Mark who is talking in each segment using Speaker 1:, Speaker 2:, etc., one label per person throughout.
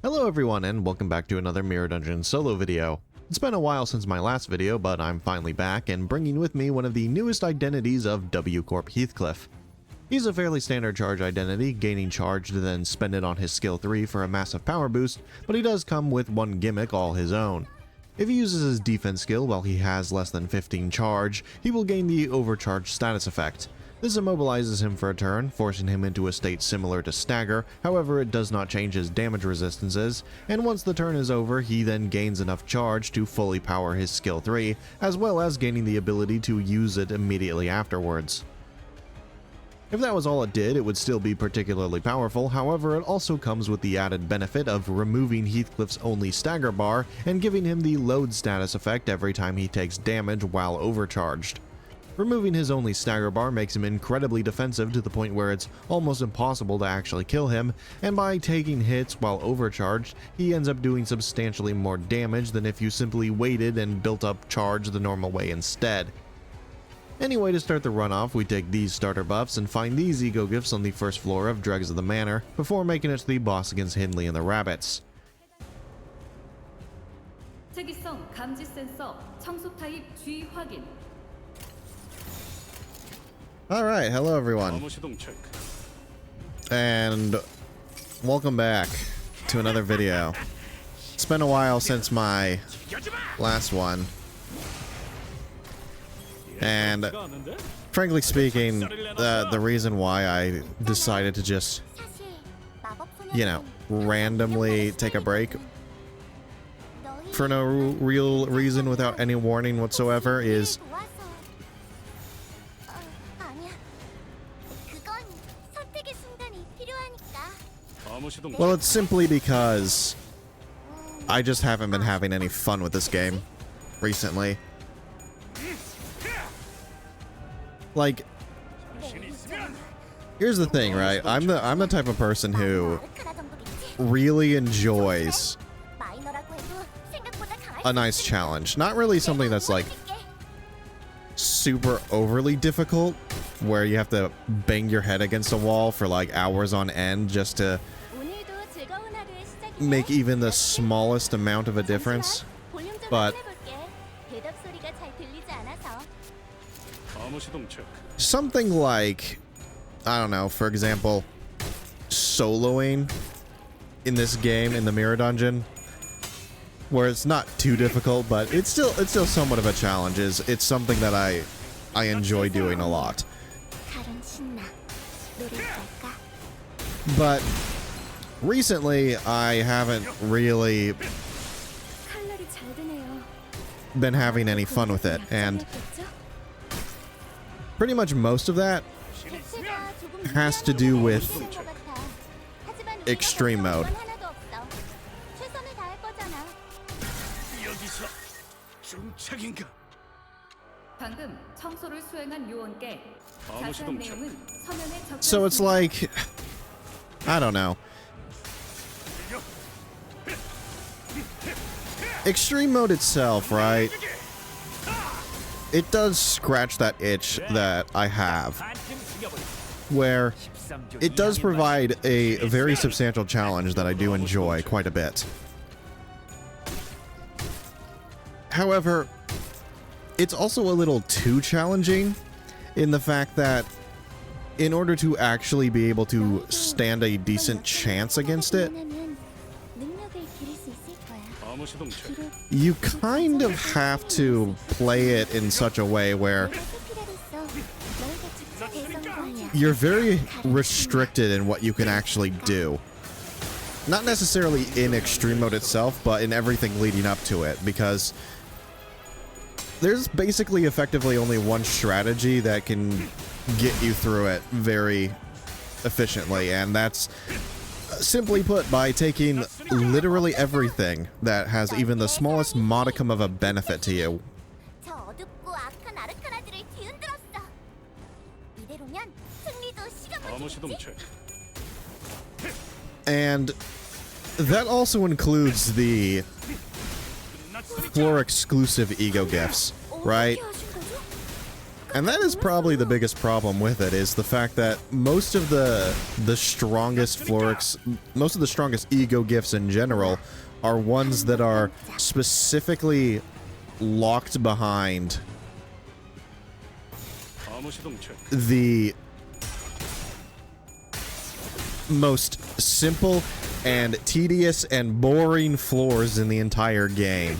Speaker 1: Hello everyone and welcome back to another Mirror Dungeon solo video. It's been a while since my last video, but I'm finally back and bringing with me one of the newest identities of W Corp Heathcliff. He's a fairly standard charge identity, gaining charge to then spend it on his skill 3 for a massive power boost, but he does come with one gimmick all his own. If he uses his defense skill while he has less than 15 charge, he will gain the Overcharged status effect. This immobilizes him for a turn, forcing him into a state similar to stagger, however it does not change his damage resistances, and once the turn is over he then gains enough charge to fully power his skill 3, as well as gaining the ability to use it immediately afterwards. If that was all it did, it would still be particularly powerful, however it also comes with the added benefit of removing Heathcliff's only stagger bar and giving him the load status effect every time he takes damage while overcharged. Removing his only stagger bar makes him incredibly defensive to the point where it's almost impossible to actually kill him, and by taking hits while overcharged, he ends up doing substantially more damage than if you simply waited and built up charge the normal way instead. Anyway, to start the run off, we take these starter buffs and find these ego gifts on the first floor of Dregs of the Manor, before making it to the boss against Hindley and the Rabbits.
Speaker 2: 특이성 감지 센서 청소 타입 G 확인.
Speaker 1: Alright, hello everyone, and welcome back to another video. It's been a while since my last one, and frankly speaking, the reason why I decided to just, randomly take a break for no real reason without any warning whatsoever is well, it's simply because I just haven't been having any fun with this game recently. Like, here's the thing, right? I'm the type of person who really enjoys a nice challenge. Not really something that's like super overly difficult, where you have to bang your head against a wall for like hours on end just to make even the smallest amount of a difference, but something like, I don't know, for example, soloing in this game in the Mirror Dungeon, where it's not too difficult, but it's still somewhat of a challenge. It's something that I enjoy doing a lot. But recently, I haven't really been having any fun with it, and pretty much most of that has to do with extreme mode. So it's like, I don't know. Extreme mode itself, right? It does scratch that itch that I have, where it does provide a very substantial challenge that I do enjoy quite a bit. However, it's also a little too challenging in the fact that in order to actually be able to stand a decent chance against it, you kind of have to play it in such a way where you're very restricted in what you can actually do. Not necessarily in extreme mode itself, but in everything leading up to it, because there's basically effectively only one strategy that can get you through it very efficiently, and that's simply put by taking literally everything that has even the smallest modicum of a benefit to you. And that also includes the floor exclusive ego gifts, right? And that is probably the biggest problem with it, is the fact that most of the strongest Florix, most of the strongest ego gifts in general are ones that are specifically locked behind the most simple and tedious and boring floors in the entire game.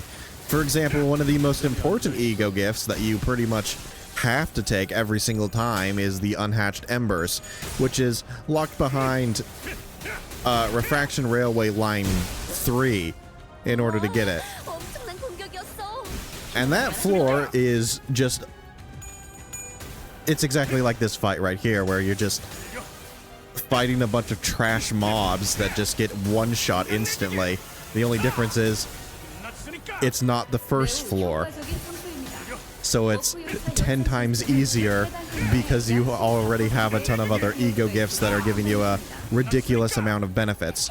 Speaker 1: For example, one of the most important ego gifts that you pretty much have to take every single time is the Unhatched Embers, which is locked behind Refraction Railway Line 3 in order to get it. And that floor is just... it's exactly like this fight right here, where you're just fighting a bunch of trash mobs that just get one shot instantly. The only difference is it's not the first floor, so it's 10 times easier because you already have a ton of other ego gifts that are giving you a ridiculous amount of benefits.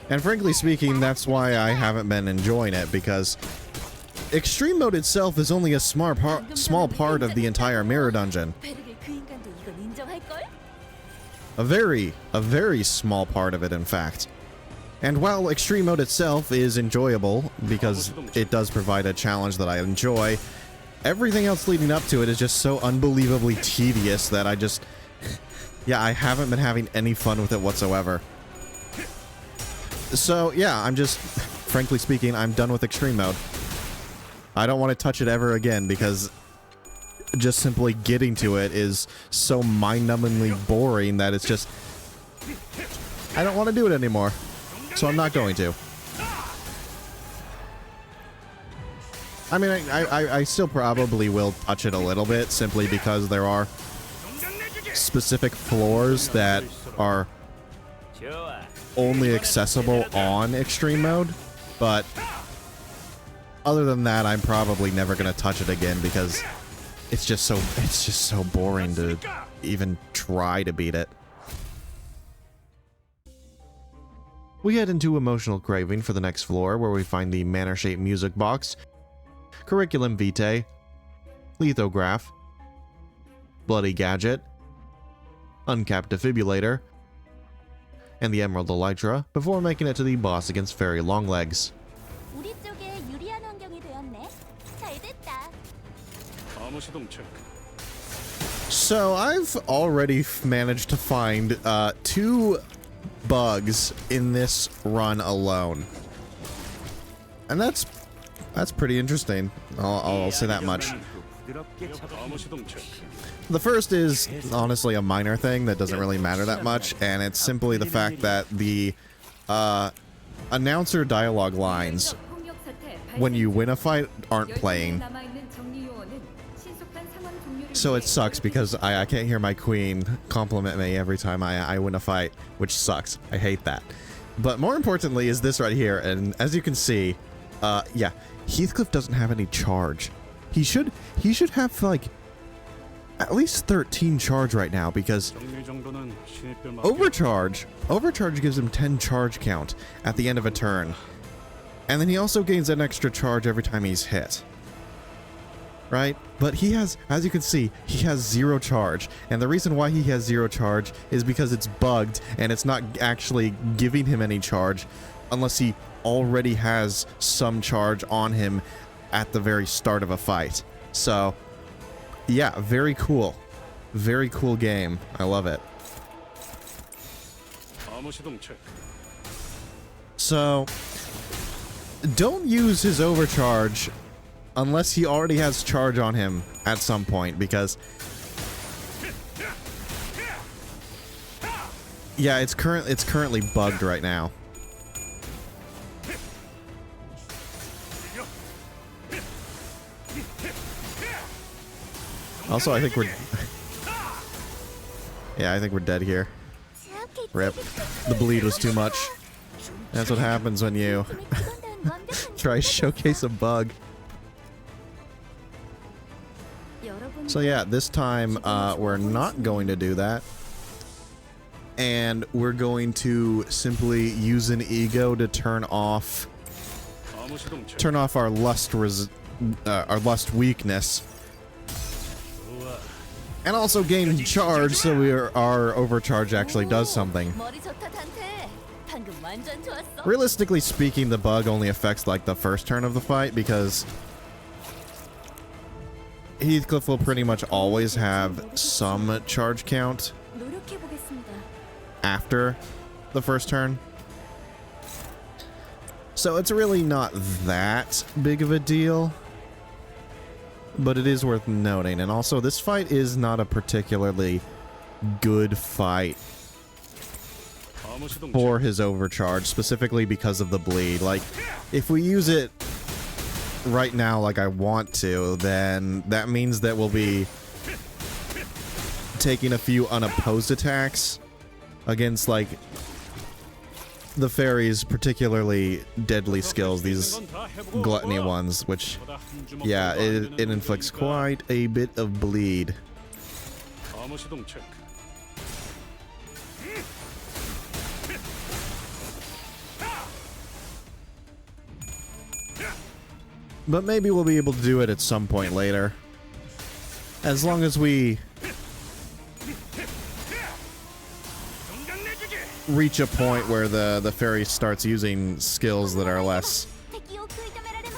Speaker 1: And frankly speaking, that's why I haven't been enjoying it, because Extreme Mode itself is only a small part of the entire mirror dungeon. A very small part of it, in fact. And while Extreme Mode itself is enjoyable, because it does provide a challenge that I enjoy, everything else leading up to it is just so unbelievably tedious that I just... yeah, I haven't been having any fun with it whatsoever. So, yeah, I'm just... frankly speaking, I'm done with Extreme Mode. I don't want to touch it ever again, because just simply getting to it is so mind-numbingly boring that it's just... I don't want to do it anymore. So I'm not going to. I mean, I still probably will touch it a little bit, simply because there are specific floors that are only accessible on Extreme Mode, but other than that, I'm probably never going to touch it again, because it's just so boring to even try to beat it. We head into Emotional Craving for the next floor, where we find the Manor-shaped music box, Curriculum Vitae, Lithograph, Bloody Gadget, Uncapped Defibrillator, and the Emerald Elytra, before making it to the boss against Fairy Longlegs. So I've already managed to find 2 bugs in this run alone, and that's pretty interesting. I'll say that much. The first is honestly a minor thing that doesn't really matter that much, and it's simply the fact that the announcer dialogue lines when you win a fight aren't playing. So it sucks, because I can't hear my queen compliment me every time I win a fight, which sucks. I hate that. But more importantly is this right here, and as you can see, yeah, Heathcliff doesn't have any charge. He should have, like, at least 13 charge right now, because Overcharge gives him 10 charge count at the end of a turn. And then he also gains an extra charge every time he's hit. Right? But he has, as you can see, he has 0 charge. And the reason why he has 0 charge is because it's bugged and it's not actually giving him any charge unless he already has some charge on him at the very start of a fight. So, yeah, very cool. Very cool game. I love it. So, don't use his overcharge unless he already has charge on him at some point, because yeah, it's currently bugged right now. Also, I think we're yeah, I think we're dead here. Rip. The bleed was too much. That's what happens when you try to showcase a bug. So yeah, this time we're not going to do that, and we're going to simply use an ego to turn off our lust weakness, And also gain charge, so our overcharge actually does something. Realistically speaking, the bug only affects like the first turn of the fight, because Heathcliff will pretty much always have some charge count after the first turn. So it's really not that big of a deal, but it is worth noting. And also, this fight is not a particularly good fight for his overcharge, specifically because of the bleed. Like, if we use it right now like I want to, then that means that we'll be taking a few unopposed attacks against, like, the fairy's particularly deadly skills, these gluttony ones, which, yeah, it inflicts quite a bit of bleed. But maybe we'll be able to do it at some point later. As long as we reach a point where the fairy starts using skills that are less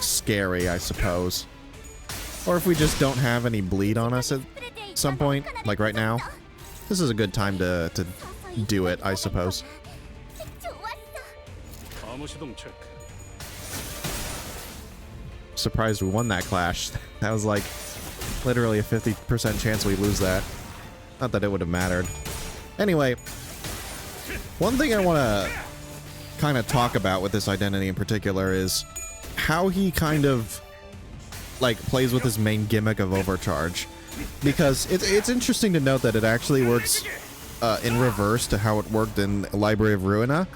Speaker 1: scary, I suppose. Or if we just don't have any bleed on us at some point, like right now. This is a good time to do it, I suppose. Surprised we won that clash. That was like literally a 50% chance we lose that. Not that it would have mattered. Anyway, one thing I want to kind of talk about with this identity in particular is how he kind of like plays with his main gimmick of overcharge, because it's interesting to note that it actually works in reverse to how it worked in Library of Ruina,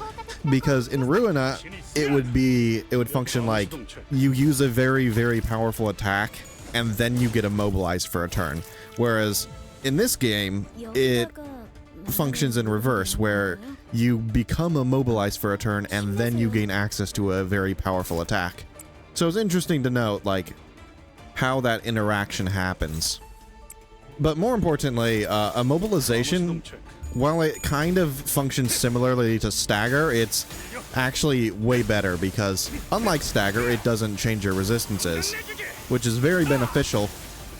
Speaker 1: because in Ruina it would function like you use a very, very powerful attack and then you get immobilized for a turn, whereas in this game it functions in reverse, where you become immobilized for a turn and then you gain access to a very powerful attack. So it's interesting to note like how that interaction happens. But more importantly, immobilization, while it kind of functions similarly to stagger, it's actually way better, because unlike stagger, it doesn't change your resistances, which is very beneficial,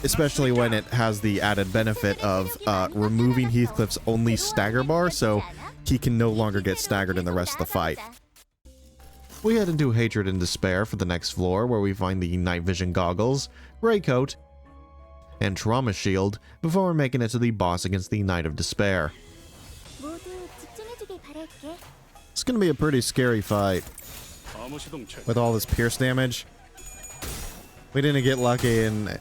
Speaker 1: especially when it has the added benefit of removing Heathcliff's only stagger bar, so he can no longer get staggered in the rest of the fight. We head into Hatred and Despair for the next floor, where we find the night vision goggles, gray coat, and trauma shield before making it to the boss against the Knight of Despair. It's gonna be a pretty scary fight with all this pierce damage. We didn't get lucky and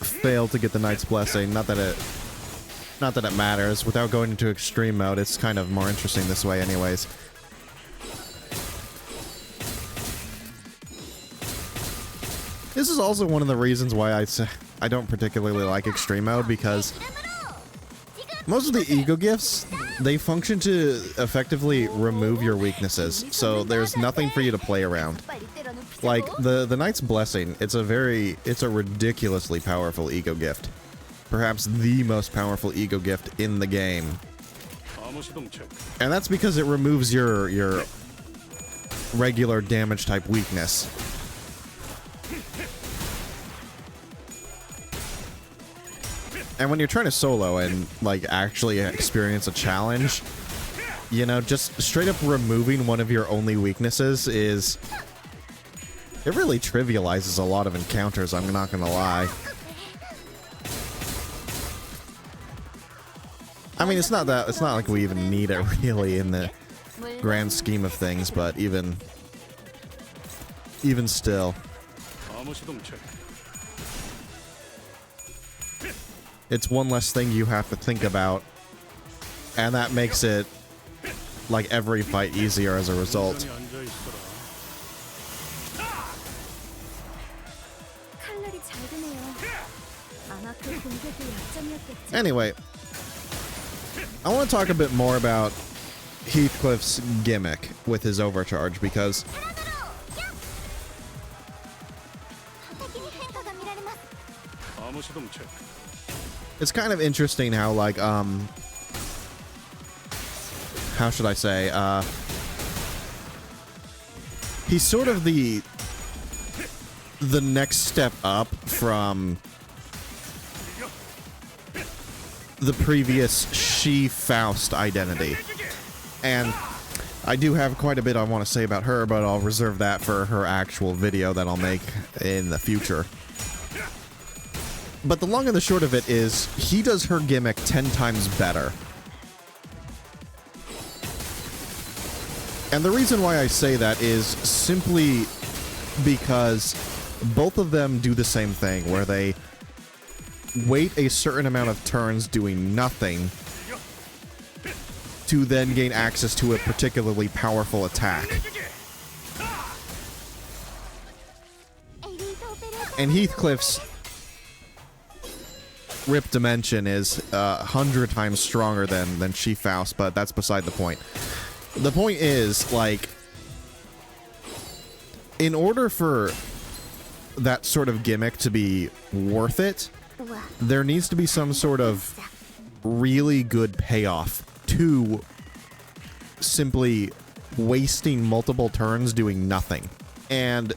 Speaker 1: failed to get the Knight's Blessing. Not that it matters. Without going into extreme mode, it's kind of more interesting this way anyways. This is also one of the reasons why I don't particularly like extreme mode, because most of the ego gifts, they function to effectively remove your weaknesses, so there's nothing for you to play around. Like the Knight's Blessing, it's a ridiculously powerful ego gift. Perhaps the most powerful ego gift in the game. And that's because it removes your regular damage type weakness. And when you're trying to solo and like actually experience a challenge, you know, just straight up removing one of your only weaknesses it really trivializes a lot of encounters, I'm not gonna lie. I mean, it's not like we even need it really in the grand scheme of things, but even still. It's one less thing you have to think about, and that makes it like every fight easier as a result. Anyway, I want to talk a bit more about Heathcliff's gimmick with his overcharge, because it's kind of interesting how, like, how should I say, he's sort of the next step up from the previous She-Faust identity. And I do have quite a bit I want to say about her, but I'll reserve that for her actual video that I'll make in the future. But the long and the short of it is, he does her gimmick 10 times better. And the reason why I say that is simply because both of them do the same thing, where they wait a certain amount of turns doing nothing to then gain access to a particularly powerful attack. And Heathcliff's Rip Dimension is 100 times stronger than She-Faust, but that's beside the point. The point is, like, in order for that sort of gimmick to be worth it, there needs to be some sort of really good payoff to simply wasting multiple turns doing nothing. And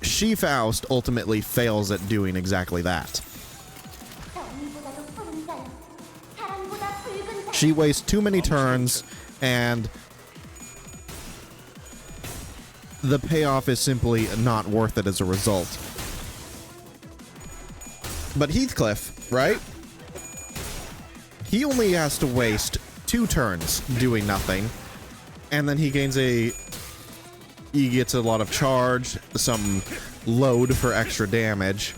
Speaker 1: She-Faust ultimately fails at doing exactly that. She wastes too many turns, and the payoff is simply not worth it as a result. But Heathcliff, right? He only has to waste 2 turns doing nothing, and then he gets a lot of charge, some load for extra damage,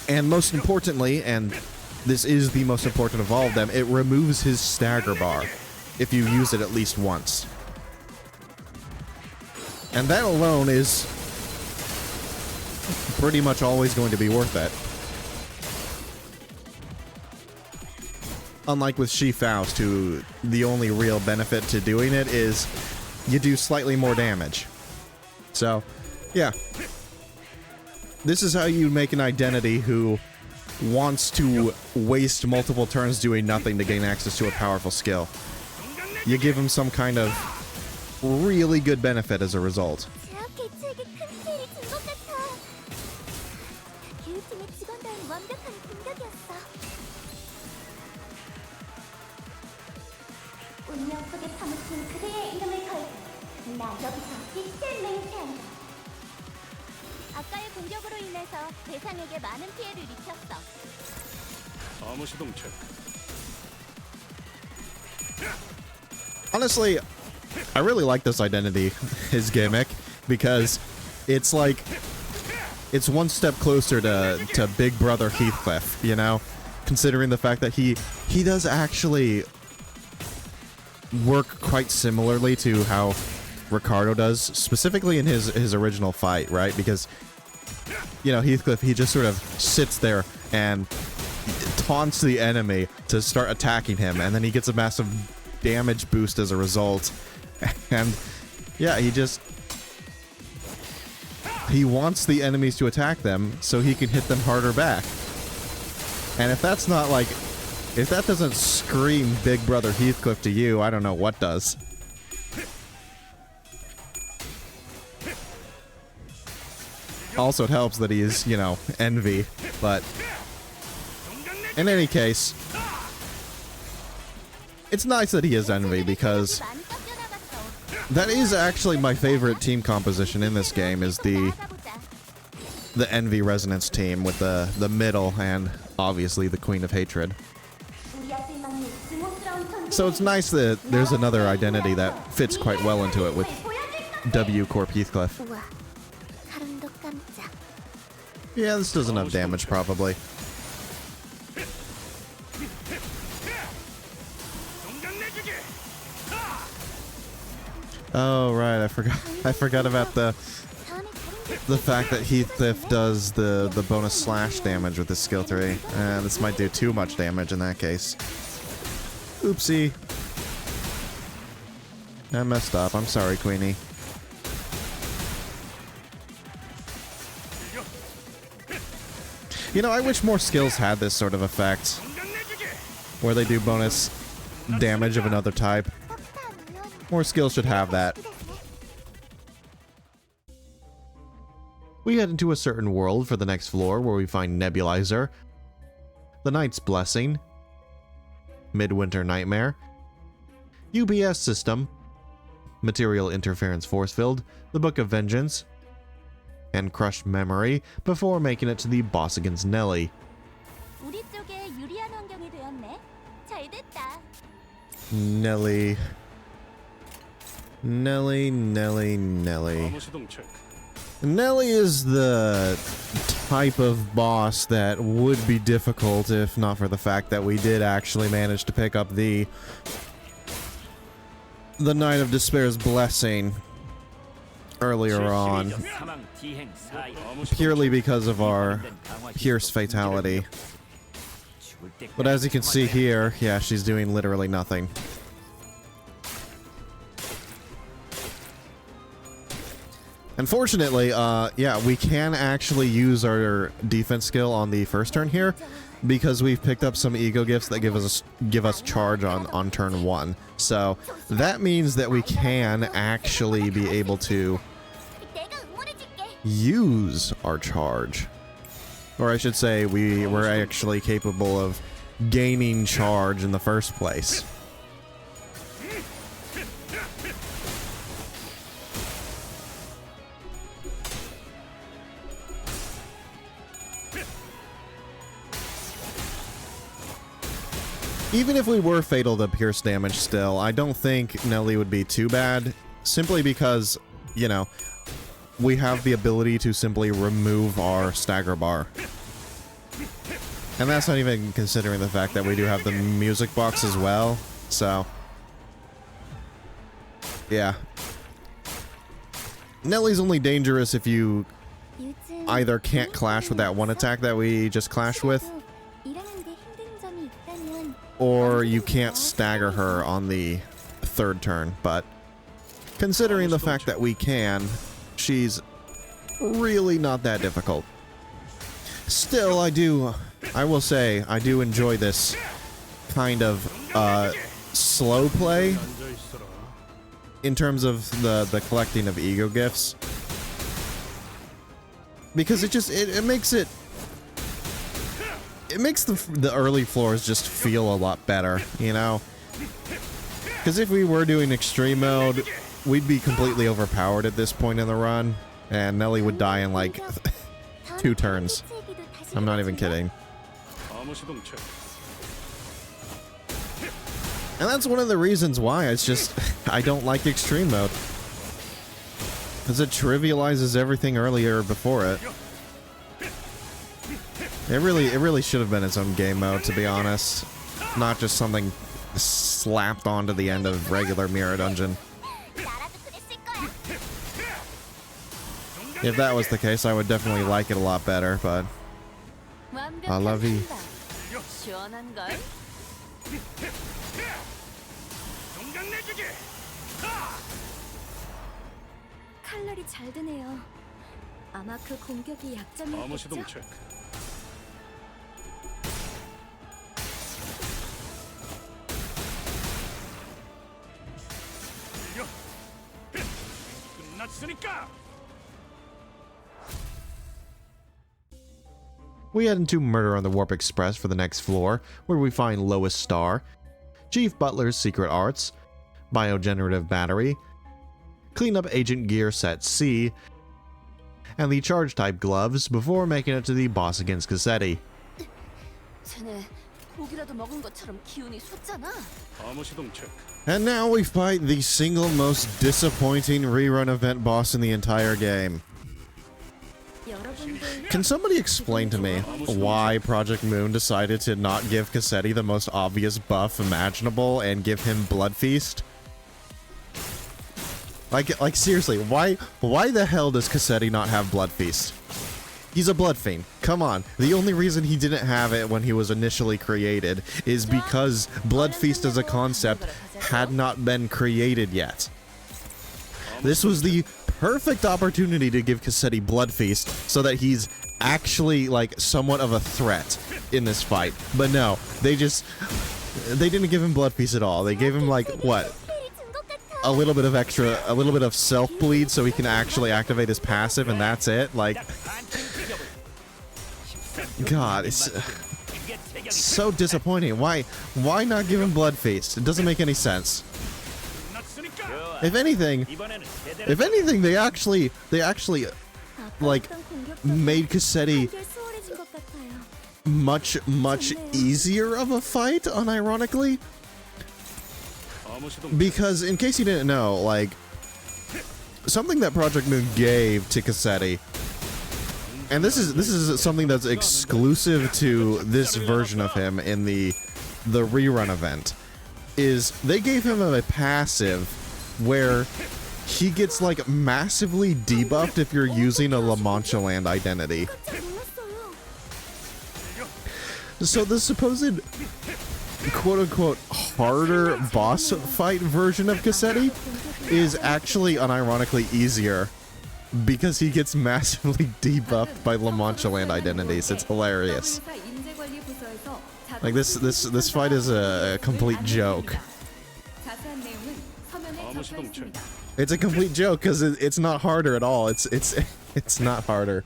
Speaker 1: and most importantly, and this is the most important of all of them, it removes his stagger bar if you use it at least once. And that alone is pretty much always going to be worth it. Unlike with She-Faust, who the only real benefit to doing it is you do slightly more damage. So, yeah. This is how you make an identity who wants to waste multiple turns doing nothing to gain access to a powerful skill. You give him some kind of really good benefit as a result.
Speaker 3: 아까의 공격으로 인해서 대상에게 많은 피해를 입혔어.
Speaker 1: Honestly, I really like this identity, his gimmick, because it's like, it's one step closer to Big Brother Heathcliff, you know? Considering the fact that he does actually work quite similarly to how Ricardo does, specifically in his original fight, right? Because, you know, Heathcliff, he just sort of sits there and taunts the enemy to start attacking him, and then he gets a massive damage boost as a result. And yeah, he wants the enemies to attack them so he can hit them harder back. And if that's not like, if that doesn't scream Big Brother Heathcliff to you, I don't know what does. Also, it helps that he's, you know, envy, but in any case, it's nice that he is envy, because that is actually my favorite team composition in this game, is the Envy Resonance team with the middle and obviously the Queen of Hatred. So it's nice that there's another identity that fits quite well into it with W Corp Heathcliff. Yeah, this does enough damage, probably. Oh, right, I forgot about the fact that Heathcliff does the bonus slash damage with his skill tree. This might do too much damage in that case. Oopsie. I messed up. I'm sorry, Queenie. You know, I wish more skills had this sort of effect, where they do bonus damage of another type. More skills should have that. We head into a certain world for the next floor, where we find Nebulizer, the Knight's Blessing, Midwinter Nightmare, UBS System, Material Interference Force Field, the Book of Vengeance, and Crushed Memory, before making it to the boss against Nelly.
Speaker 3: 우리 쪽에 유리한 환경이 되었네. 잘 됐다.
Speaker 1: Nelly. Nelly. Nelly is the type of boss that would be difficult if not for the fact that we did actually manage to pick up the Knight of Despair's Blessing earlier on, purely because of our Pierce fatality. But as you can see here, yeah, she's doing literally nothing. Unfortunately, yeah, we can actually use our defense skill on the first turn here, because we've picked up some ego gifts that give us charge on turn 1. So that means that we can actually be able to use our charge. Or I should say, we're actually capable of gaining charge in the first place. Even if we were fatal to pierce damage still, I don't think Nelly would be too bad, simply because, you know, we have the ability to simply remove our stagger bar. And that's not even considering the fact that we do have the music box as well, so... yeah. Nelly's only dangerous if you either can't clash with that one attack that we just clashed with, or you can't stagger her on the third turn. But considering the fact that we can, she's really not that difficult. Still, I will say, I do enjoy this kind of slow play in terms of the collecting of ego gifts, because it makes the early floors just feel a lot better, you know? Because if we were doing extreme mode, we'd be completely overpowered at this point in the run, and Nelly would die in like 2 turns. I'm not even kidding. And that's one of the reasons why it's just I don't like extreme mode, because it trivializes everything earlier before it. It really should have been its own game mode, to be honest. Not just something slapped onto the end of regular Mirror Dungeon. If that was the case, I would definitely like it a lot better, but... I love you.
Speaker 3: 칼날이 잘 드네요. 아마 그 공격이 약점이었겠죠?
Speaker 1: We head into Murder on the Warp Express for the next floor, where we find Lois Star, Chief Butler's Secret Arts, Biogenerative Battery, Cleanup Agent Gear Set C, and the Charge Type Gloves before making it to the boss against Cassetti. And now we fight the single most disappointing rerun event boss in the entire game. Can somebody explain to me why Project Moon decided to not give Cassetti the most obvious buff imaginable and give him Blood Feast? Like seriously, why the hell does Cassetti not have Blood Feast? He's a Blood Fiend. Come on. The only reason he didn't have it when he was initially created is because Blood Feast as a concept had not been created yet. This was the perfect opportunity to give Cassetti Blood Feast so that he's actually like somewhat of a threat in this fight. But no, they didn't give him Blood Feast at all. They gave him like what? A little bit of self bleed so he can actually activate his passive, and that's it. Like, God, it's so disappointing. Why not give him Blood Feast? It doesn't make any sense. If anything, they actually like made Cassetti much easier of a fight, unironically. Because, in case you didn't know, like, something that Project Moon gave to Cassetti, and this is something that's exclusive to this version of him in the rerun event, is they gave him a passive where he gets, like, massively debuffed if you're using a La Mancha Land identity. So the supposed quote-unquote harder boss fight version of Cassetti is actually unironically easier because he gets massively debuffed by La Mancha Land identities. It's hilarious. Like this fight is a complete joke. It's a complete joke because it's not harder at all. It's not harder.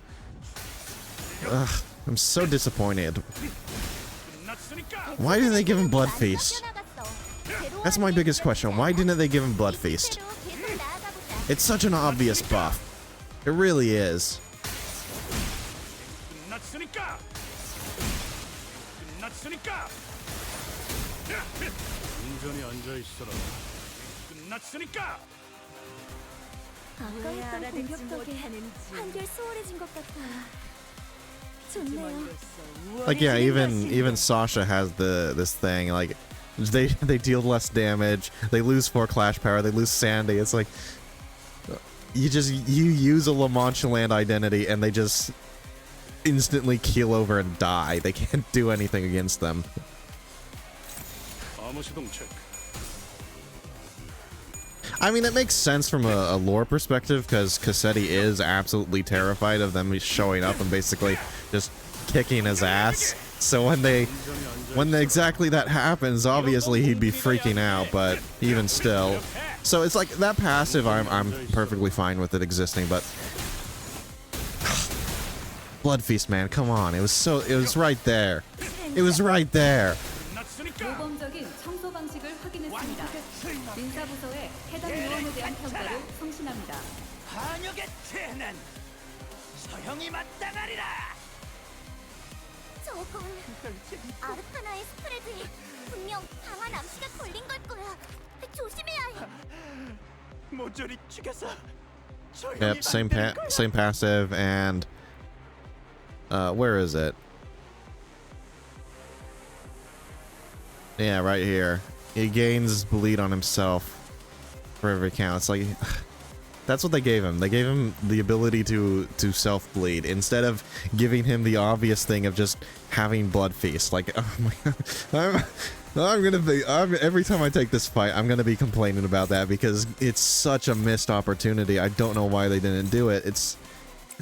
Speaker 1: Ugh, I'm so disappointed. Why didn't they give him Blood Feast? That's my biggest question. Why didn't they give him Blood Feast? It's such an obvious buff. It really is. Like, yeah, even Sasha has this thing, like, they deal less damage, they lose 4 clash power, they lose Sandy. It's like you use a La Mancha Land identity and they just instantly keel over and die. They can't do anything against them. I mean, it makes sense from a lore perspective because Cassetti is absolutely terrified of them showing up and basically just kicking his ass. So when exactly that happens, obviously he'd be freaking out, but even still. So it's like that passive, I'm perfectly fine with it existing, but Blood Feast, man, come on. It was right there. It was right there.
Speaker 2: 모범적인 청소 방식을 확인했습니다. 민사부서의 해당 요원에 대한 평가를 성신합니다.
Speaker 4: 반역의 죄는 서형이 마땅하리라.
Speaker 3: 저건 아르카나의 스프레드에 분명 강한 암시가 걸린 걸 거야. 조심해야 해.
Speaker 4: 모조리 죽여서
Speaker 1: Yep, same passive, and where is it? Yeah, right here. He gains bleed on himself for every count. It's like that's what they gave him. They gave him the ability to self-bleed instead of giving him the obvious thing of just having Blood Feast. Like, oh my god, every time I take this fight, I'm gonna be complaining about that because it's such a missed opportunity. I don't know why they didn't do it. It's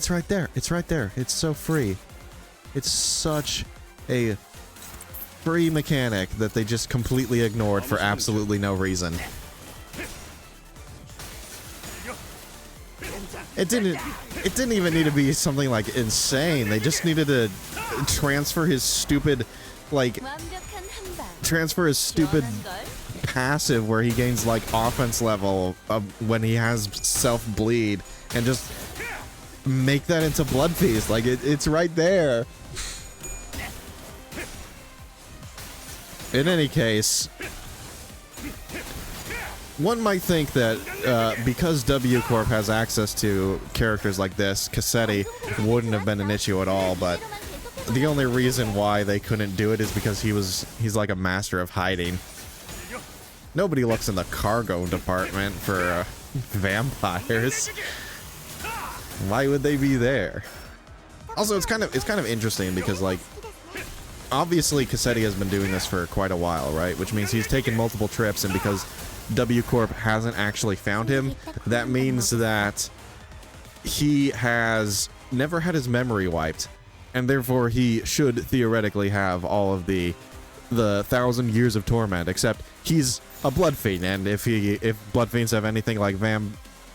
Speaker 1: right there. It's right there. It's so free. It's such a free mechanic that they just completely ignored for absolutely no reason. It didn't even need to be something like insane. They just needed to transfer his stupid passive where he gains like offense level when he has self bleed and just make that into Blood Feast. Like it's right there. In any case, one might think that because W Corp has access to characters like this, Cassetti wouldn't have been an issue at all, but the only reason why they couldn't do it is because he's like a master of hiding. Nobody looks in the cargo department for vampires. Why would they be there? Also, it's kind of interesting because, like, obviously Cassetti has been doing this for quite a while, right? Which means he's taken multiple trips, and because W Corp hasn't actually found him, that means that he has never had his memory wiped. and therefore he should theoretically have all of the 1,000 years of torment, except he's a blood fiend, and if blood fiends have anything like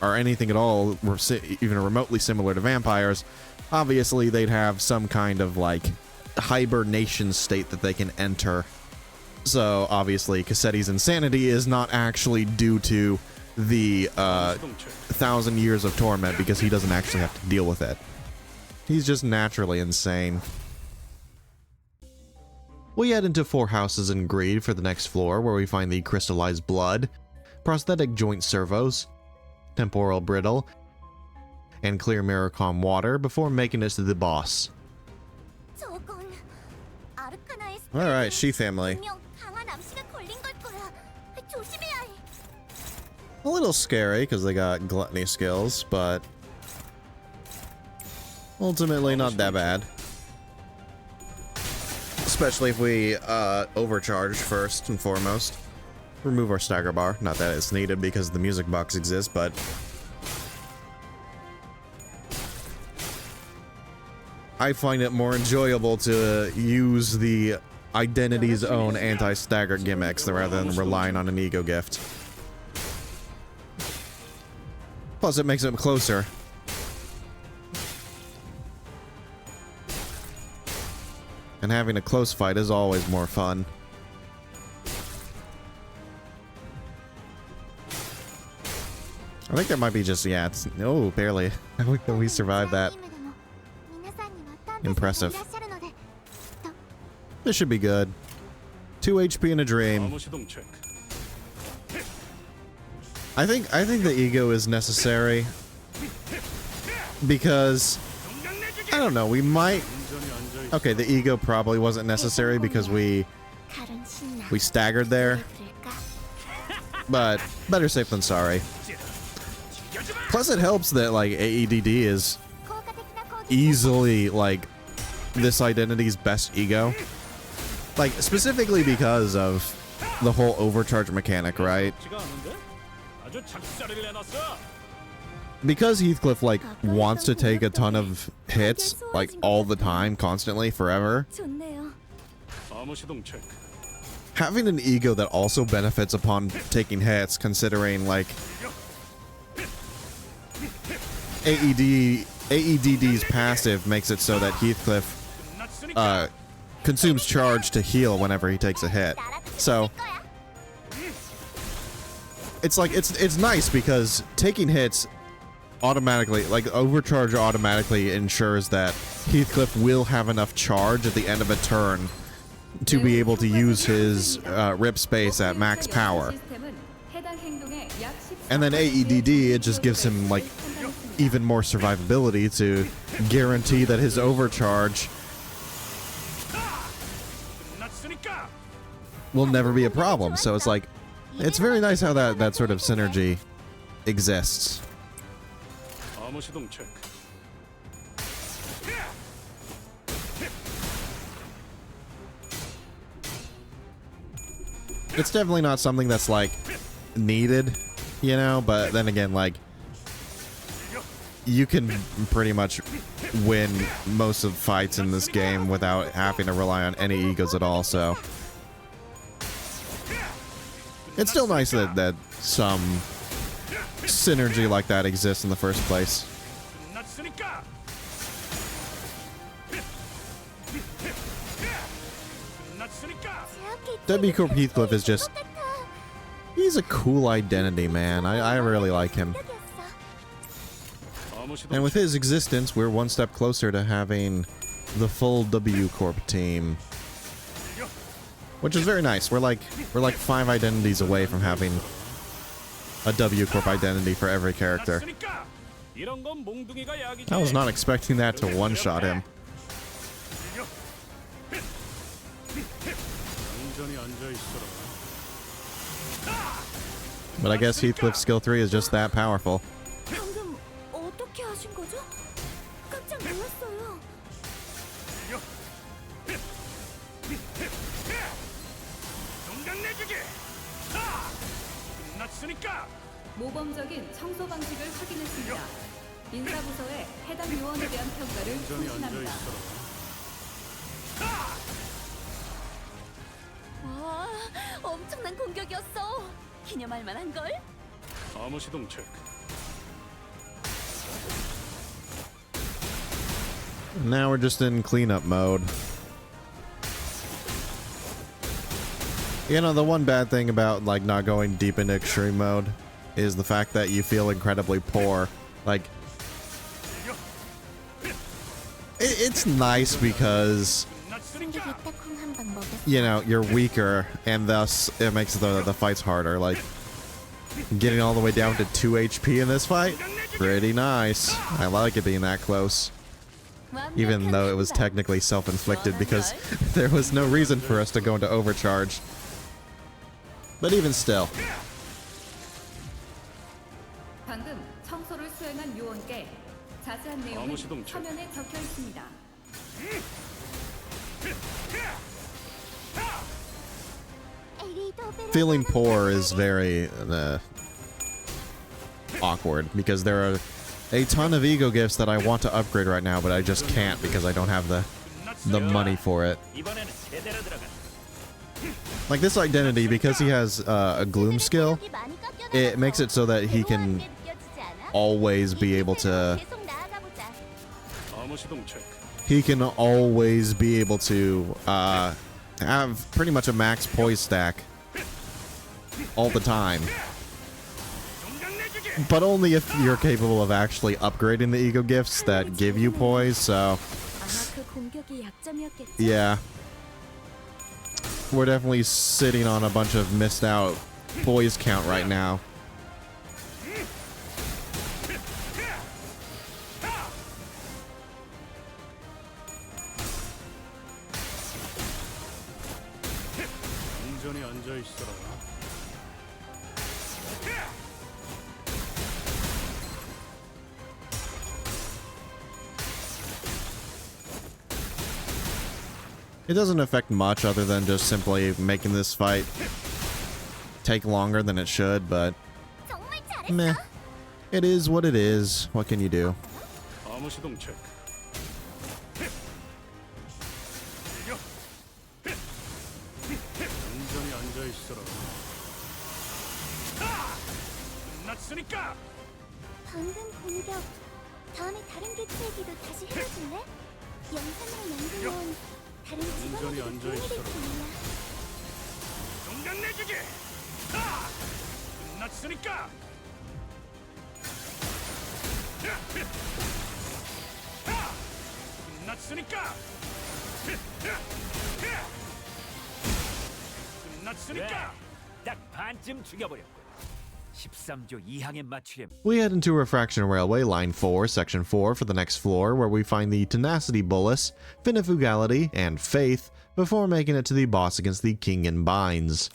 Speaker 1: or anything at all even remotely similar to vampires, obviously they'd have some kind of like hibernation state that they can enter. So obviously Cassetti's insanity is not actually due to the 1,000 years of torment, because he doesn't actually have to deal with it. He's just naturally insane. We head into 4 houses in Greed for the next floor, where we find the crystallized blood, prosthetic joint servos, temporal brittle, and clear mirror calm water before making it to the boss. Alright, she family. A little scary because they got gluttony skills, but ultimately not that bad. Especially if we overcharge first and foremost. Remove our stagger bar. Not that it's needed because the music box exists, but I find it more enjoyable to use the Identity's own anti-stagger gimmicks rather than relying on an ego gift. Plus, it makes it closer. And having a close fight is always more fun. I think there might be just, yeah, it's, oh, barely. I think that we survived that. Impressive. This should be good. 2 HP in a dream. I think the ego is necessary because I don't know, we might. Okay, the ego probably wasn't necessary because we staggered there, but better safe than sorry. Plus, it helps that like AEDD is easily like this identity's best ego, like specifically because of the whole overcharge mechanic, right? Because Heathcliff like wants to take a ton of hits like all the time, constantly, forever. Having an ego that also benefits upon taking hits, considering like AEDD's passive makes it so that Heathcliff consumes charge to heal whenever he takes a hit. So it's like it's nice because taking hits automatically, like overcharge automatically ensures that Heathcliff will have enough charge at the end of a turn to be able to use his rip space at max power. And then AEDD, it just gives him like even more survivability to guarantee that his overcharge will never be a problem. So it's like, it's very nice how that sort of synergy exists. It's definitely not something that's like needed, you know, but then again, like you can pretty much win most of the fights in this game without having to rely on any egos at all, so it's still nice that some synergy like that exists in the first place. W Corp Heathcliff is just, he's a cool identity, man. I really like him. And with his existence, we're one step closer to having the full W Corp team, which is very nice. We're like 5 identities away from having a W Corp identity for every character. I was not expecting that to one-shot him. But I guess Heathcliff's skill 3 is just that powerful.
Speaker 2: 모범적인 청소 방식을 확인했습니다. 인사부서에 해당 요원에 대한 평가를 수신합니다.
Speaker 3: 엄청난 공격이었어. 기념할 만한 걸?
Speaker 5: 암호 시동 체크.
Speaker 1: Now we're just in cleanup mode. You know, the one bad thing about like not going deep into extreme mode is the fact that you feel incredibly poor. Like, it's nice because, you know, you're weaker and thus it makes the fights harder. Like, getting all the way down to 2 HP in this fight, pretty nice. I like it being that close. Even though it was technically self-inflicted because there was no reason for us to go into Overcharged. But even still.
Speaker 2: 방금 청소를 수행한 요원께 자세한 내용은 화면에 적혀 있습니다.
Speaker 1: Feeling poor is very awkward because there are a ton of ego gifts that I want to upgrade right now, but I just can't because I don't have the money for it. Like this identity, because he has a gloom skill, it makes it so that he can always be able to... He can always be able to have pretty much a max poise stack all the time. But only if you're capable of actually upgrading the ego gifts that give you poise, so... Yeah. We're definitely sitting on a bunch of missed out poise count right now. It doesn't affect much other than just simply making this fight take longer than it should, but meh. It is what it is. What can you do?
Speaker 3: 방금 공격. 다음에 다른 개체에게도 다시 해줄래? 영상으로 남기면 다른 직원에게도 도움이 될지 몰라.
Speaker 4: 중간 내주기. 끝났으니까. 끝났으니까. 끝났으니까.
Speaker 5: 딱 반쯤 죽여버렸고. 13조 2항에 맞추렴.
Speaker 1: We head into Refraction Railway, Line 4, Section 4 for the next floor, where we find the Tenacity Bolus, Finifugality, and Faith, before making it to the boss against the King in Binds.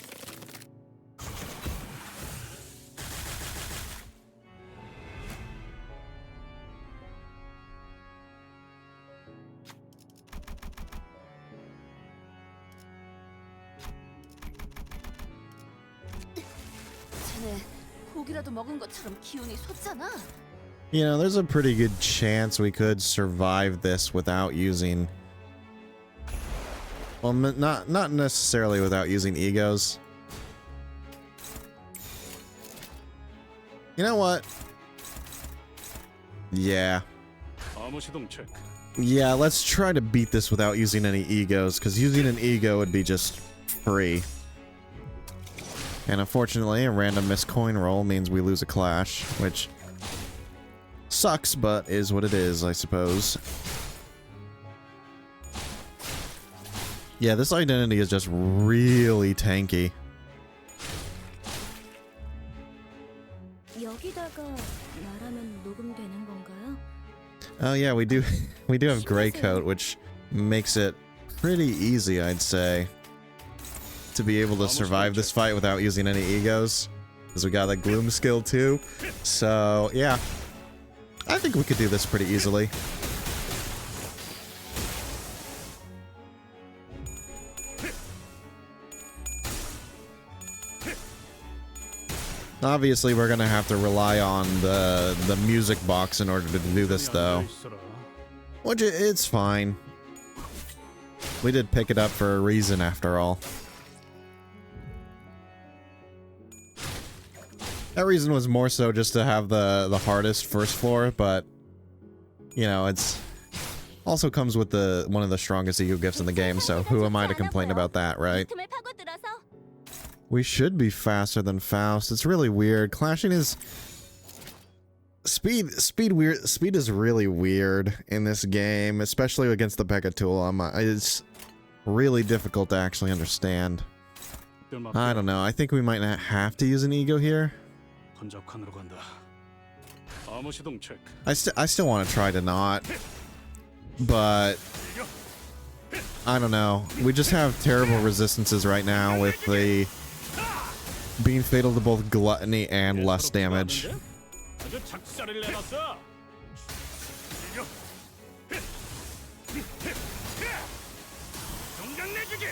Speaker 3: 고기라도 먹은 것처럼 기운이 솟잖아.
Speaker 1: You know, there's a pretty good chance we could survive this without using... Well, not necessarily without using egos. You know what? Yeah. Yeah, let's try to beat this without using any egos, because using an ego would be just free. And unfortunately, a random missed coin roll means we lose a clash, which sucks, but is what it is, I suppose. Yeah, this identity is just really tanky. Oh yeah, we do have Grey Coat, which makes it pretty easy, I'd say, to be able to survive this fight without using any egos, because we got that gloom skill too. So yeah, I think we could do this pretty easily. Obviously, we're gonna have to rely on the music box in order to do this, though. Which, it's fine. We did pick it up for a reason, after all. That reason was more so just to have the hardest first floor, but you know, it's also comes with the one of the strongest ego gifts in the game, so who am I to complain about that, right?
Speaker 3: 틈을 파고들어서
Speaker 1: We should be faster than Faust. It's really weird. Clashing is speed is really weird in this game, especially against the Pekka tool. It's really difficult to actually understand. I don't know. I think we might not have to use an ego here.
Speaker 5: 번잡칸으로 간다. 암호 시동 체크.
Speaker 1: I still want to try to not, but I don't know. We just have terrible resistances right now with the being fatal to both gluttony and lust damage.
Speaker 5: 아주 작살을 내놨어.
Speaker 4: 동강 내주기.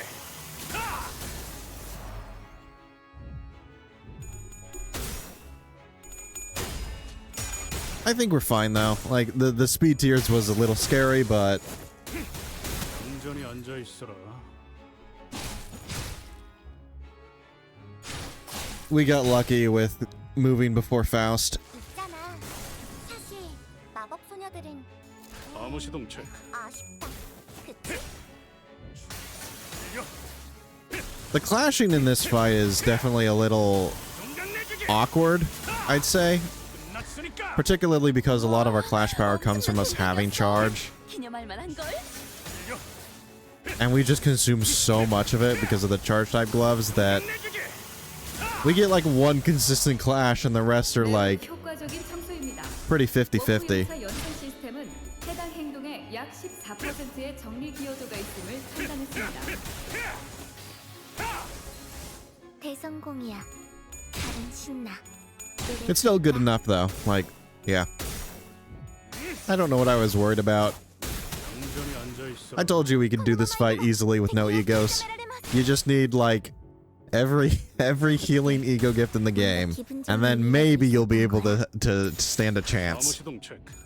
Speaker 1: I think we're fine though. Like the speed tiers was a little scary, but
Speaker 5: 온전히 앉아 있어라.
Speaker 1: we got lucky with moving before Faust.
Speaker 3: 있잖아. 사실 마법 소녀들은
Speaker 5: 암호 시동 체크.
Speaker 3: 아쉽다. 그치?
Speaker 1: The clashing in this fight is definitely a little
Speaker 4: 동강 내주기.
Speaker 1: awkward, I'd say.
Speaker 4: 끝났으니까.
Speaker 1: Particularly because a lot of our clash power comes from us having charge.
Speaker 3: 기념할 만한 걸?
Speaker 1: And we just consume so much of it because of the charge type gloves that we get like one consistent clash and the rest are like
Speaker 2: 효과적인 청소입니다.
Speaker 1: pretty 50-50.
Speaker 2: 워프 연산 시스템은 해당 행동의 약 14%의 정리 기여도가 있음을 판단했습니다.
Speaker 3: 대성공이야. 다른 신나.
Speaker 1: It's still good enough though. Like, yeah. I don't know what I was worried about.
Speaker 5: 온전히 앉아 있어라.
Speaker 1: I told you we could do this fight easily with no egos. You just need like every healing ego gift in the game, and then maybe you'll be able to stand a
Speaker 5: 암호
Speaker 1: chance.
Speaker 5: 시동 체크.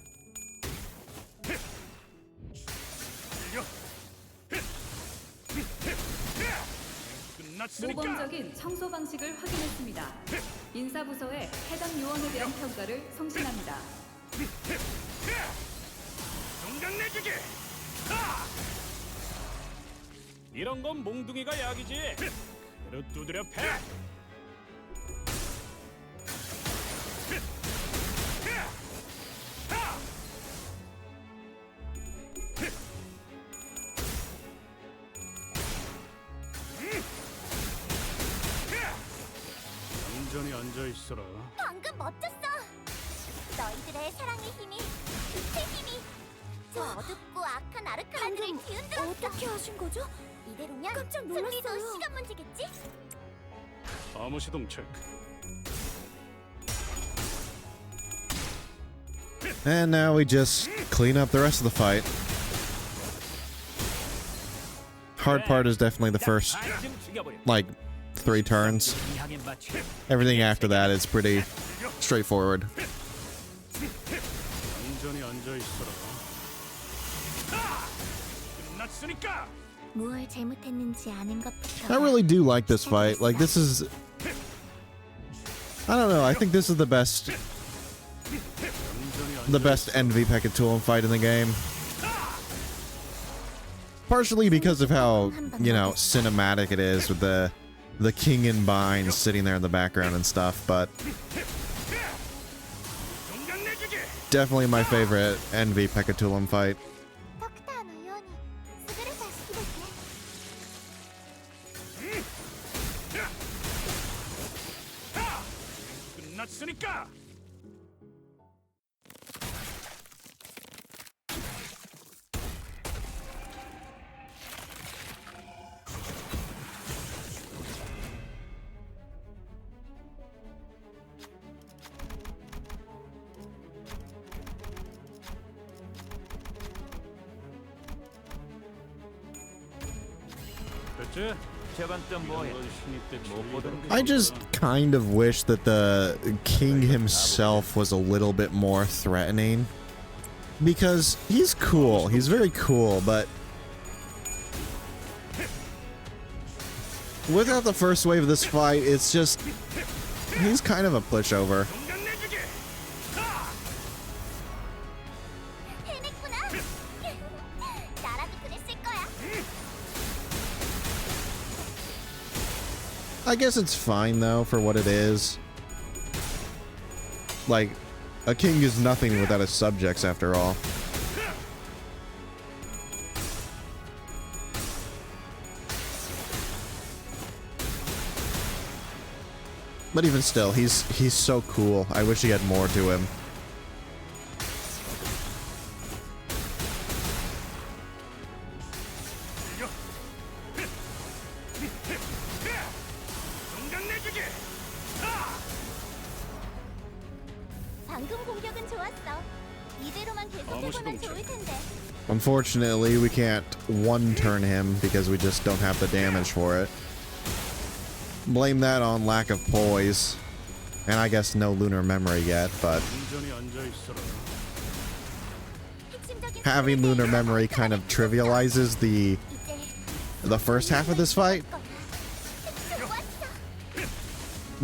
Speaker 4: 끝났으니까.
Speaker 2: 모범적인 청소 방식을 확인했습니다. 인사부서에 해당 요원에 대한 평가를 성신합니다.
Speaker 4: 동강 내주기.
Speaker 5: 이런 건 몽둥이가 약이지. 그릇 두드려 패. 온전히 앉아 있어라.
Speaker 3: 방금 멋졌어. 너희들의 사랑의 힘이, 빛의 힘이 저 어둡고 악한 아르카나들을 뒤흔들었어. 어떻게 하신 거죠? 이대로면 깜짝 놀랐어요. 승리도 시간 문제겠지?
Speaker 5: 암호 시동 체크.
Speaker 1: And now we just clean up the rest of the fight. Hard part is definitely the first,
Speaker 5: 반쯤 죽여버려.
Speaker 1: like, 3 turns.
Speaker 5: 이항에 맞추려.
Speaker 1: Everything after that is pretty straightforward.
Speaker 5: 온전히 앉아 있어라.
Speaker 4: 끝났으니까.
Speaker 3: 무얼 잘못했는지 아는 것부터.
Speaker 1: I really do like this fight. Like, this is... I don't know, I think this is the best NV Pekka fight in the game. Partially because of how, you know, cinematic it is with the king in binds sitting there in the background and stuff, but
Speaker 4: 동강 내주기.
Speaker 1: definitely my favorite NV Pekka fight.
Speaker 3: 덕다한 의원이 스그레다 시키겠네.
Speaker 4: 끝났으니까.
Speaker 5: 됐지? 저건 또 뭐야? 못 보던 게.
Speaker 1: I just kind of wish that the king himself was a little bit more threatening. Because he's cool, he's very cool, but without the first wave of this fight, it's just... He's kind of a pushover.
Speaker 4: 공간 내주기. 하!
Speaker 3: 해냈구나. 나라도 그랬을 거야.
Speaker 1: I guess it's fine though for what it is. Like, a king is nothing without his subjects after all. But even still, he's so cool. I wish he had more to him.
Speaker 4: 공간 내주기. 하!
Speaker 3: 방금 공격은 좋았어. 이대로만 계속해보면 좋을 텐데.
Speaker 1: Unfortunately, we can't one-turn him because we just don't have the damage for it. Blame that on lack of poise. And I guess no lunar memory yet, but
Speaker 4: 온전히 앉아 있어라.
Speaker 3: 핵심적인
Speaker 1: having lunar memory kind of trivializes the
Speaker 3: 이제
Speaker 1: first half of this fight.
Speaker 3: 좋았어.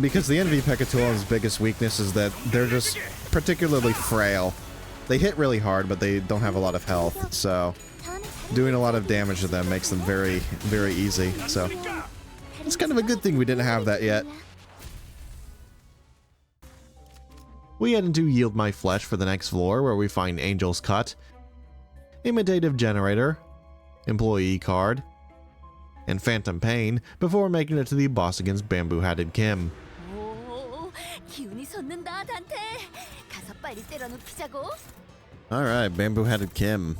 Speaker 1: Because the enemy Pekatula's biggest weakness is that they're just particularly frail. They hit really hard, but they don't have a lot of health, so doing a lot of damage to them makes them very, very easy. So it's kind of a good thing we didn't have that yet. We head into Yield My Flesh for the next floor, where we find Angel's Cut, Imitative Generator, Employee Card, and Phantom Pain, before making it to the boss against Bamboo-Hatted Kim.
Speaker 3: 오, 기운이 솟는다, 단테. 가서 빨리 때려눕히자고.
Speaker 1: Alright, Bamboo-Hatted Kim.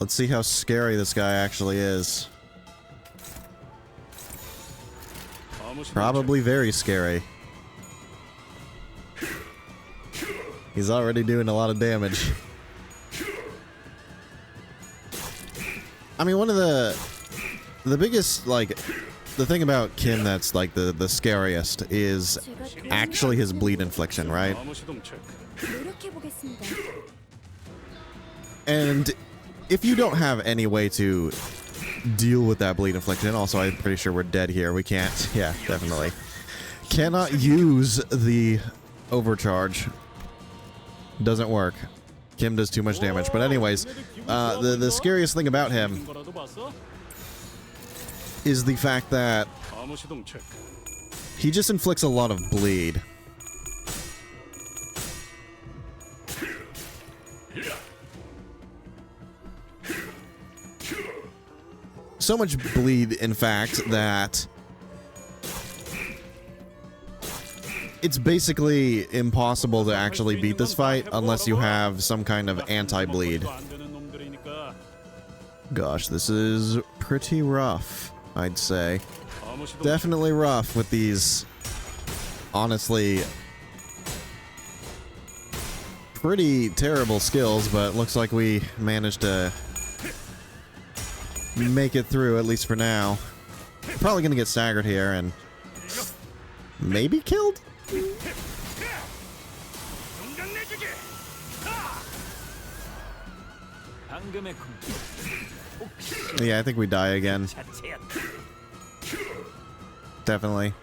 Speaker 1: Let's see how scary this guy actually is. Probably very scary. He's already doing a lot of damage. I mean, one of the biggest, like, the thing about Kim that's like the scariest is actually his bleed infliction, right?
Speaker 3: 노력해보겠습니다.
Speaker 1: And if you don't have any way to deal with that bleed infliction, also I'm pretty sure we're dead here. We can't, yeah, definitely. Cannot use the overcharge. Doesn't work. Kim does too much damage. But anyways, the scariest thing about him is the fact that he just inflicts a lot of bleed. So much bleed, in fact, that it's basically impossible to actually beat this fight unless you have some kind of anti-bleed. Gosh, this is pretty rough, I'd say. Definitely rough with these, honestly, pretty terrible skills, but looks like we managed to make it through, at least for now. Probably gonna get staggered here and maybe killed? Yeah, I think we die again. Definitely.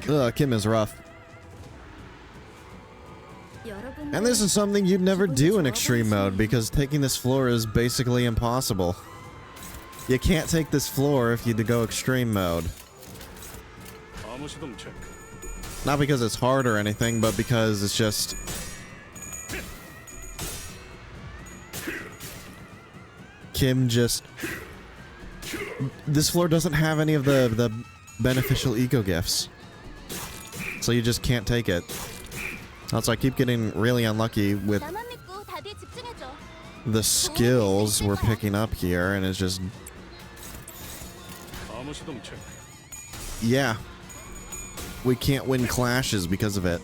Speaker 1: Ugh, Kim is rough. And this is something you'd never do in extreme mode, because taking this floor is basically impossible. You can't take this floor if you go extreme mode. Not because it's hard or anything, but because it's just... Kim just... This floor doesn't have any of the beneficial eco gifts. So you just can't take it. Also, I keep getting really unlucky with
Speaker 3: 나만 믿고 답에 집중해줘.
Speaker 1: the skills we're picking up here, and it's just... Yeah. We can't win clashes because of it.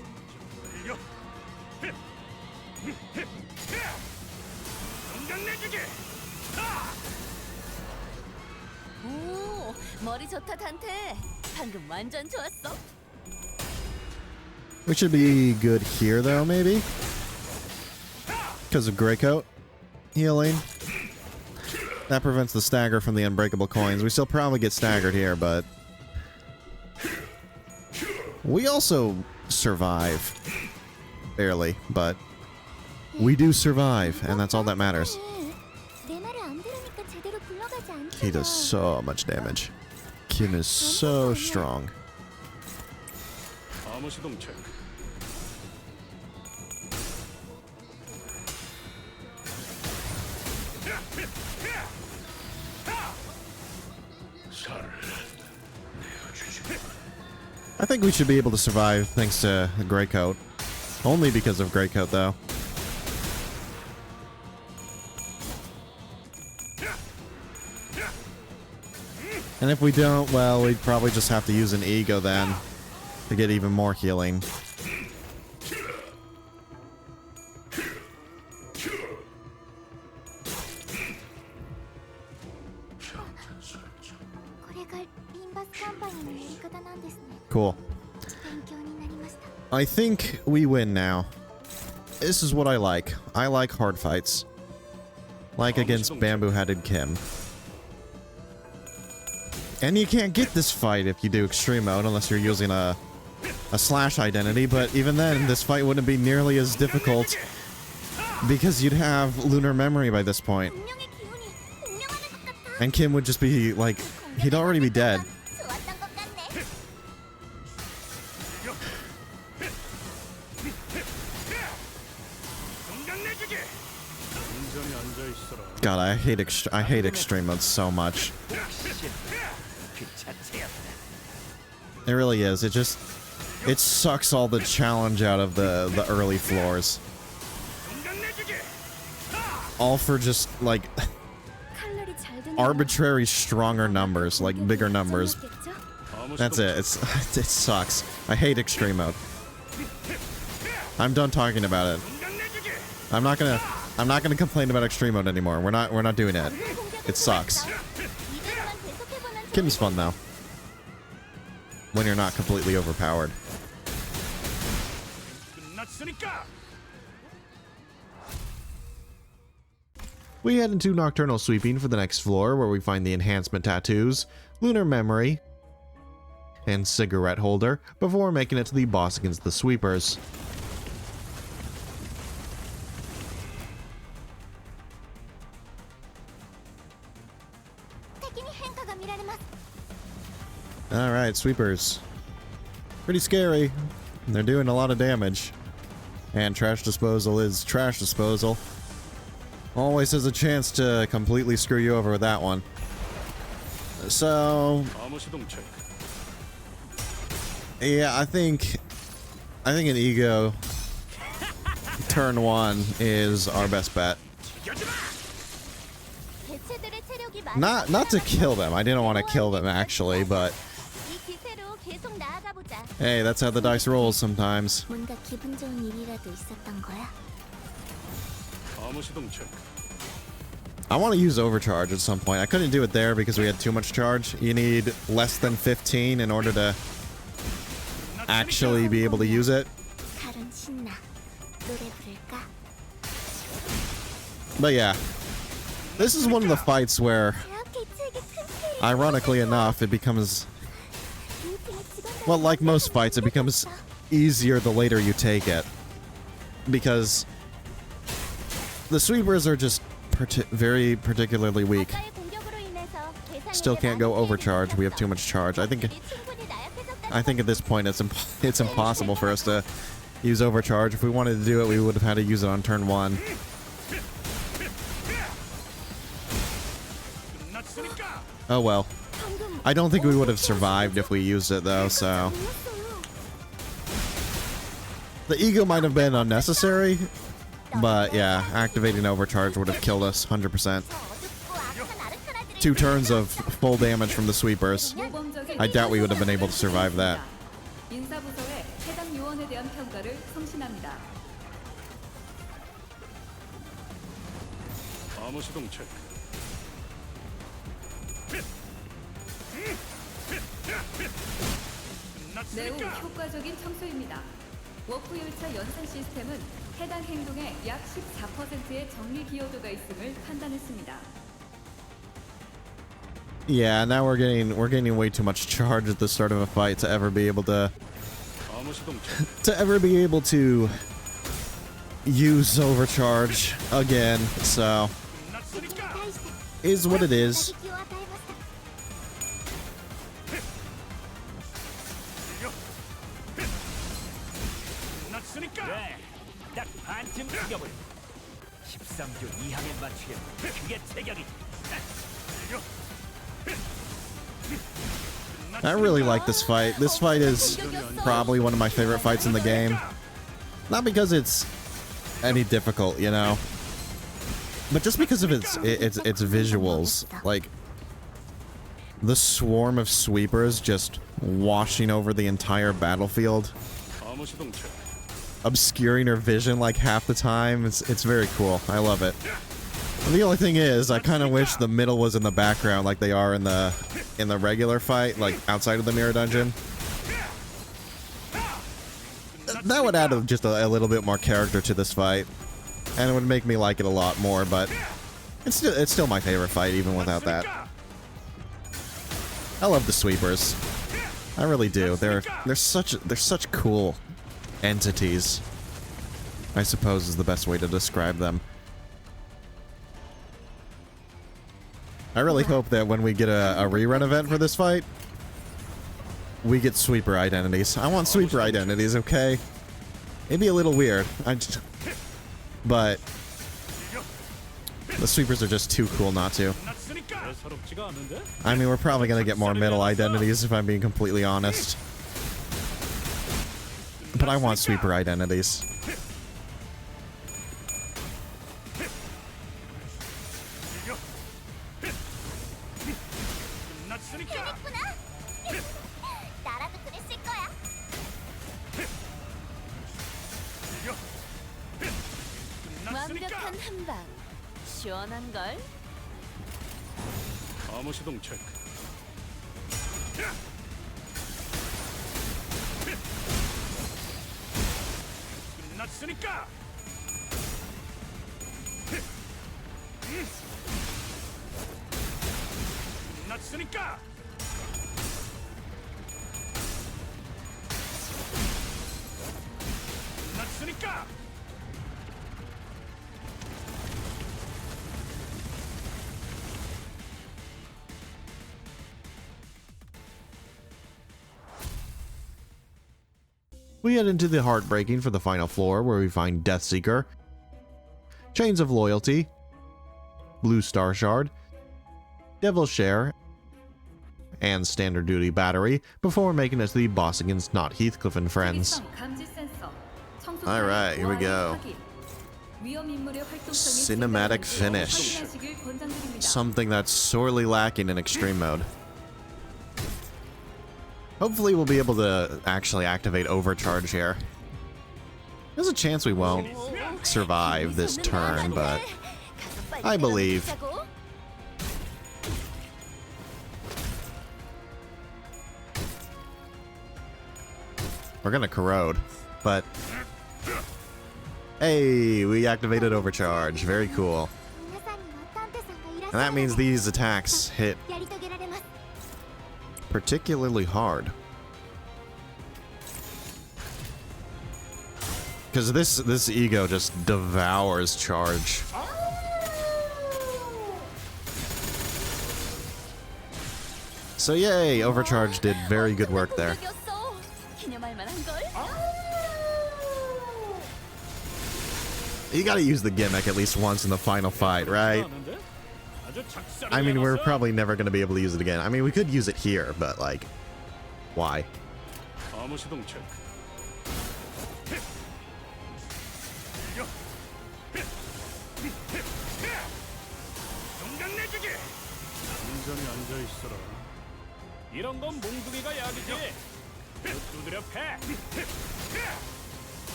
Speaker 3: 오, 머리 좋다, 단테. 방금 완전 좋았어.
Speaker 1: We should be good here, though, maybe? Because of Greycoat healing. That prevents the stagger from the unbreakable coins. We still probably get staggered here, but we also survive. Barely, but we do survive, and that's all that matters. He does so much damage. Kim is so strong. I think we should be able to survive thanks to the Grey Coat. Only because of Grey Coat, though. And if we don't, well, we'd probably just have to use an ego then to get even more healing. Cool. I think we win now. This is what I like. I like hard fights. Like against bamboo-headed Kim. And you can't get this fight if you do extreme mode unless you're using a slash identity, but even then, this fight wouldn't be nearly as difficult because you'd have lunar memory by this point. And Kim would just be like, he'd already be dead. God, I hate extreme mode so much. It really is. It sucks all the challenge out of the early floors. All for just like arbitrary stronger numbers, like bigger numbers. That's it. It sucks. I hate extreme mode. I'm done talking about it. I'm not gonna complain about extreme mode anymore. We're not doing it. It sucks. Kim's fun though. When you're not completely overpowered. We head into Nocturnal Sweeping for the next floor, where we find the enhancement tattoos, lunar memory, and cigarette holder, before making it to the boss against the sweepers. Alright, sweepers. Pretty scary. They're doing a lot of damage. And trash disposal is trash disposal. Always has a chance to completely screw you over with that one. So yeah, I think an ego turn 1 is our best bet. Not to kill them. I didn't want to kill them actually, but hey, that's how the dice rolls sometimes. I want to use overcharge at some point. I couldn't do it there because we had too much charge. You need less than 15 in order to actually be able to use it. But yeah, this is one of the fights where, ironically enough, it becomes, well, like most fights, it becomes easier the later you take it. Because the sweepers are just very particularly weak. Still can't go overcharge. We have too much charge. I think at this point it's impossible for us to use overcharge. If we wanted to do it, we would have had to use it on turn 1. Oh well. I don't think we would have survived if we used it though, so the ego might have been unnecessary, but yeah, activating overcharge would have killed us 100%. 2 turns of full damage from the sweepers. I doubt we would have been able to survive that.
Speaker 2: 매우 효과적인 청소입니다. 워프 열차 연산 시스템은 해당 행동에 약 14%의 정리 기여도가 있음을 판단했습니다.
Speaker 1: Yeah, now we're gaining way too much charge at the start of a fight to ever be able to use overcharge again. So is what it is.
Speaker 5: 그래, 딱 반쯤 죽여버려. 13조 2항에 맞추겠다. 그게 제격이지.
Speaker 1: I really like this fight. This fight is probably one of my favorite fights in the game. Not because it's any difficult, you know, but just because of its visuals. Like the swarm of sweepers just washing over the entire battlefield, obscuring her vision like half the time. It's very cool. I love it. And the only thing is, I kind of wish the middle was in the background like they are in the regular fight, like outside of the mirror dungeon. That would add just a little bit more character to this fight, and it would make me like it a lot more. But it's still my favorite fight even without that. I love the sweepers. I really do. They're such cool entities, I suppose is the best way to describe them. I really hope that when we get a rerun event for this fight, we get sweeper identities. I want sweeper identities, okay? It'd be a little weird. But the sweepers are just too cool not to. I mean, we're probably gonna get more middle identities if I'm being completely honest. But I want sweeper identities.
Speaker 3: 완벽한 한방 시원한 걸.
Speaker 4: 암호 시동 체크. 끝났으니까. 끝났으니까. 끝났으니까.
Speaker 1: We head into the Heartbreaking for the final floor, where we find Deathseeker, Chains of Loyalty, Blue Star Shard, Devil's Share, and Standard Duty Battery, before making it to the boss against not Heathcliff and friends. Alright, here we go. Cinematic finish. Something that's sorely lacking in extreme mode. Hopefully we'll be able to actually activate Overcharge here. There's a chance we won't survive this turn, but I believe. We're gonna corrode, but hey, we activated Overcharge. Very cool. And that means these attacks hit particularly hard, because this ego just devours charge. So yay, Overcharge did very good work there. You gotta use the gimmick at least once in the final fight, right? I mean, we're probably never going to be able to use it again. I mean, we could use it here, but, like, why?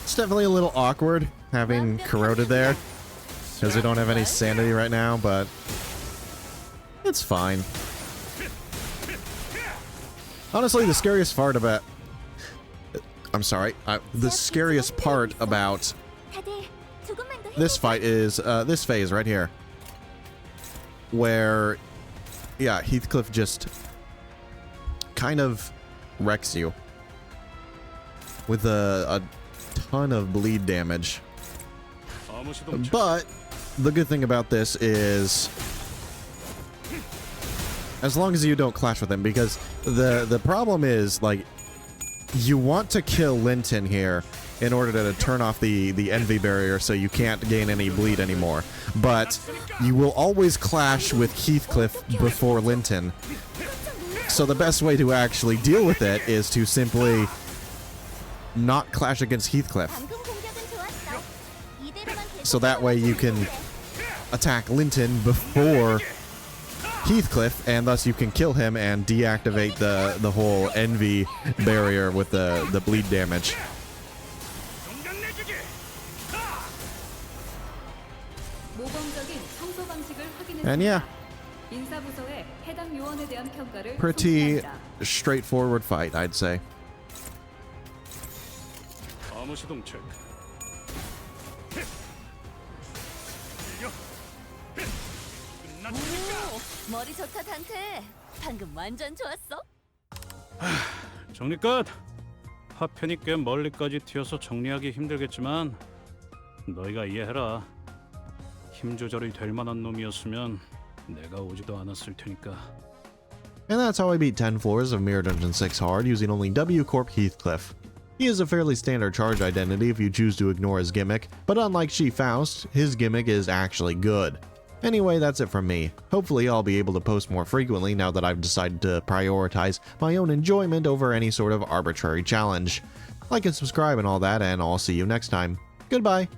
Speaker 1: It's definitely a little awkward having corroded there, because we don't have any sanity right now, but it's fine. Honestly, the scariest part about... the scariest part about this fight is this phase right here. where, yeah, Heathcliff just kind of wrecks you with a ton of bleed damage. But the good thing about this is, as long as you don't clash with him, because the problem is, like, you want to kill Linton here in order to turn off the envy barrier so you can't gain any bleed anymore. But you will always clash with Heathcliff before Linton. So the best way to actually deal with it is to simply not clash against Heathcliff.
Speaker 3: 방금 공격은 좋았어. 이대로만 계속
Speaker 1: So that way you can attack Linton before Heathcliff, and thus you can kill him and deactivate the whole envy barrier with the bleed damage.
Speaker 4: 공간 내주기.
Speaker 2: 모범적인 청소 방식을
Speaker 1: And yeah,
Speaker 2: 확인했습니다. 인사부서에 해당 요원에 대한 평가를
Speaker 1: pretty
Speaker 2: 송출합니다.
Speaker 1: straightforward fight, I'd say.
Speaker 4: 암호 시동 체크. 이겨. 끝났으니까.
Speaker 3: 오, 머리 좋다 단테. 방금 완전 좋았어.
Speaker 4: 정리 끝. 파편이 꽤 멀리까지 튀어서 정리하기 힘들겠지만 너희가 이해해라. 힘 조절이 될 만한 놈이었으면 내가 오지도 않았을 테니까.
Speaker 1: And that's how I beat 10 floors of Mirror Dungeon 6 hard using only W Corp Heathcliff. He is a fairly standard charge identity if you choose to ignore his gimmick, but unlike She Faust, his gimmick is actually good. Anyway, that's it from me. Hopefully I'll be able to post more frequently now that I've decided to prioritize my own enjoyment over any sort of arbitrary challenge. Like and subscribe and all that, and I'll see you next time. Goodbye!